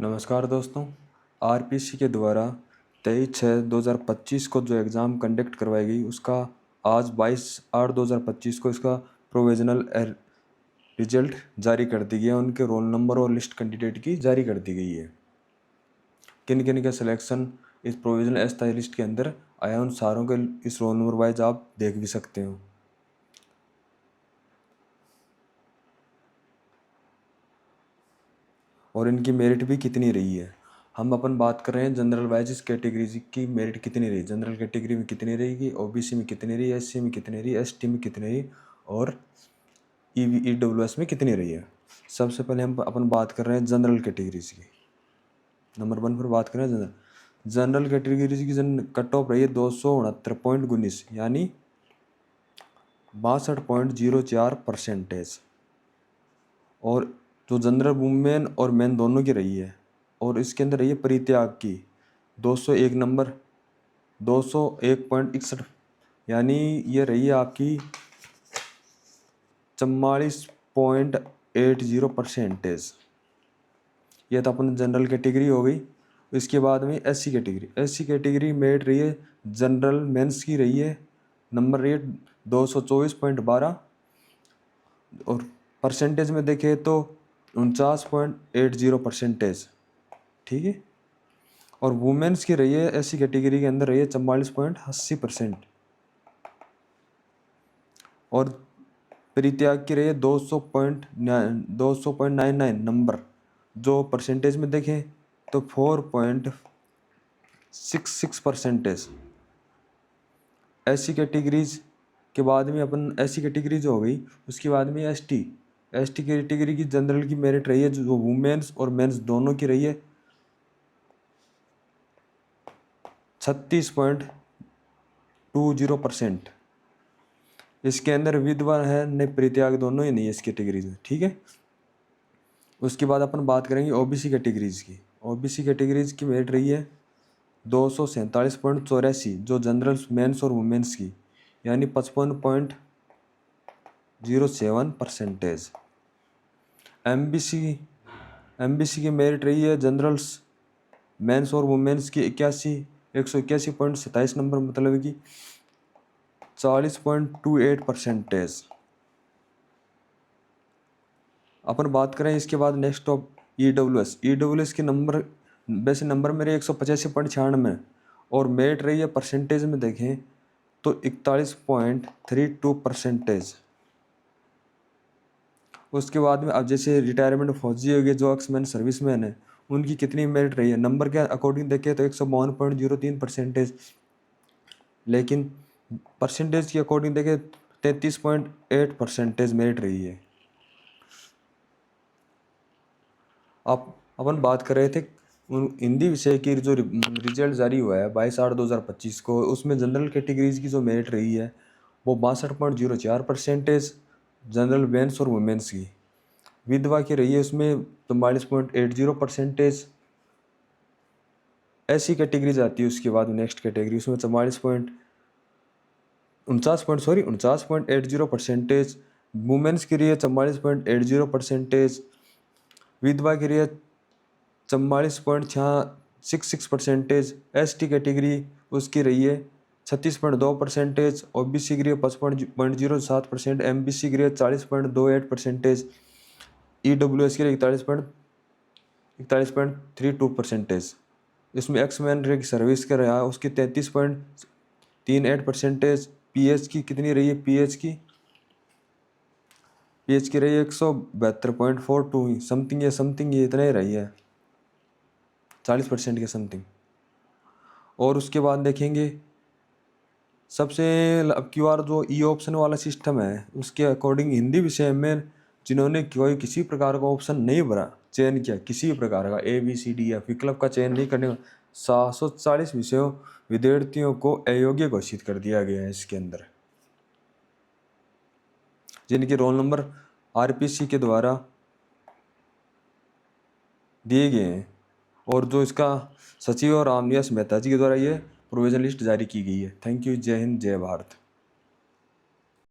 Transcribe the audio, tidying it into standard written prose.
नमस्कार दोस्तों। आरपीसी के द्वारा 23/6/2025 को जो एग्ज़ाम कंडक्ट करवाई गई उसका आज 22/8/2025 को इसका प्रोविज़नल रिजल्ट जारी कर दी गया। उनके रोल नंबर और लिस्ट कैंडिडेट की जारी कर दी गई है। किन किन का सिलेक्शन इस प्रोविज़नल अस्थायी लिस्ट के अंदर आया, उन सारों के इस रोल नंबर वाइज आप देख भी सकते हो। और इनकी मेरिट भी कितनी रही है। हम अपन बात कर रहे हैं जनरल वाइज इस कैटेगरीज की मेरिट कितनी रही। जनरल कैटेगरी में कितनी रहेगी, ओबीसी में कितनी रही, एससी में कितनी रही, एसटी में कितनी रही और ईडब्ल्यूएस में कितनी रही है। सबसे पहले हम अपन बात कर रहे हैं जनरल कैटेगरीज की। नंबर 1 पर बात करें जनरल कैटेगरीज की कट ऑफ रही है 269.19 यानी 62.04%। और जो जनरल वुमेन और मेन दोनों की रही है। और इसके अंदर रही है परित्याग की 201 नंबर 201.61 यानी ये रही है आपकी 44.80%। ये तो अपन जनरल कैटेगरी हो गई। इसके बाद में एससी कैटेगरी मेरिट रही है जनरल मेंस की रही है, नंबर रही है 224.12 और परसेंटेज में देखें तो 49.80%। ठीक है। और वुमेन्स की रही है एससी कैटेगरी के अंदर रही है 44.80%। और परित्याग की रही है 200.99 नंबर, जो परसेंटेज में देखें तो 4.66%। एससी कैटेगरीज के बाद में अपन एससी कैटेगरीज हो गई। उसके बाद में एसटी कैटेगरी की जनरल की मेरिट रही है जो वुमेन्स और मेंस दोनों की रही है 36.20%। इसके अंदर विधवा है न परित्याग दोनों ही नहीं है इस कैटेगरीज में। ठीक है। उसके बाद अपन बात करेंगे ओबीसी कैटेगरीज की। ओबीसी कैटेगरीज की मेरिट रही है 247.84 जो जनरल मेंस और वुमेन्स की यानी 55.07%। एमबीसी की मेरिट रही है जनरल्स मेंस और वुमेन्स की 181.27 नंबर, मतलब कि 40.28%। अपन बात करें इसके बाद नेक्स्ट ऑफ ईडब्ल्यूएस के नंबर वैसे नंबर मेरे 185.96 और मेरिट रही है परसेंटेज में देखें तो 41.32%। उसके बाद में अब जैसे रिटायरमेंट फौजी हो गए जो एक्समैन सर्विसमैन है उनकी कितनी मेरिट रही है, नंबर के अकॉर्डिंग देखें तो 152.03%। लेकिन परसेंटेज के अकॉर्डिंग देखें 33.8% मेरिट रही है। अब अपन बात कर रहे थे हिंदी विषय की जो रिजल्ट जारी हुआ है 22/8/2025 को, उसमें जनरल कैटेगरीज की जो मेरिट रही है वो 62.04%। जनरल मेंस और वुमेन्स की विधवा की रही है उसमें 44.80%। ऐसी कैटेगरीज आती है उसके बाद नेक्स्ट कैटेगरी उसमें 49.80%। वुमेन्स की रही है 44.80%। विधवा की रही है 44.66%। एसटी कैटेगरी उसकी रही है 36.2%। ओबीसी की रही है 55.07%। एमबीसी की रही है 40.28%। ईडब्ल्यूएस की रही है 41.32%। इसमें एक्समैन की सर्विस का रहा उसकी 33.38%। पीएच की कितनी रही है, पीएच की रही है 172.42 समथिंग ये इतना ही रही है 40% के समथिंग। और उसके बाद देखेंगे सबसे अब की बार जो ई ऑप्शन वाला सिस्टम है उसके अकॉर्डिंग हिंदी विषय में जिन्होंने कोई किसी प्रकार का ऑप्शन नहीं भरा, चयन किया किसी प्रकार का ABCD या विकल्प का चयन नहीं करने का 740 विद्यार्थियों को अयोग्य घोषित कर दिया गया है इसके अंदर, जिनके रोल नंबर आरपीसी के द्वारा दिए गए हैं। और जो इसका सचिव और रामनिवास मेहता जी के द्वारा ये प्रोविजन लिस्ट जारी की गई है। Thank you. जय हिंद, जय भारत।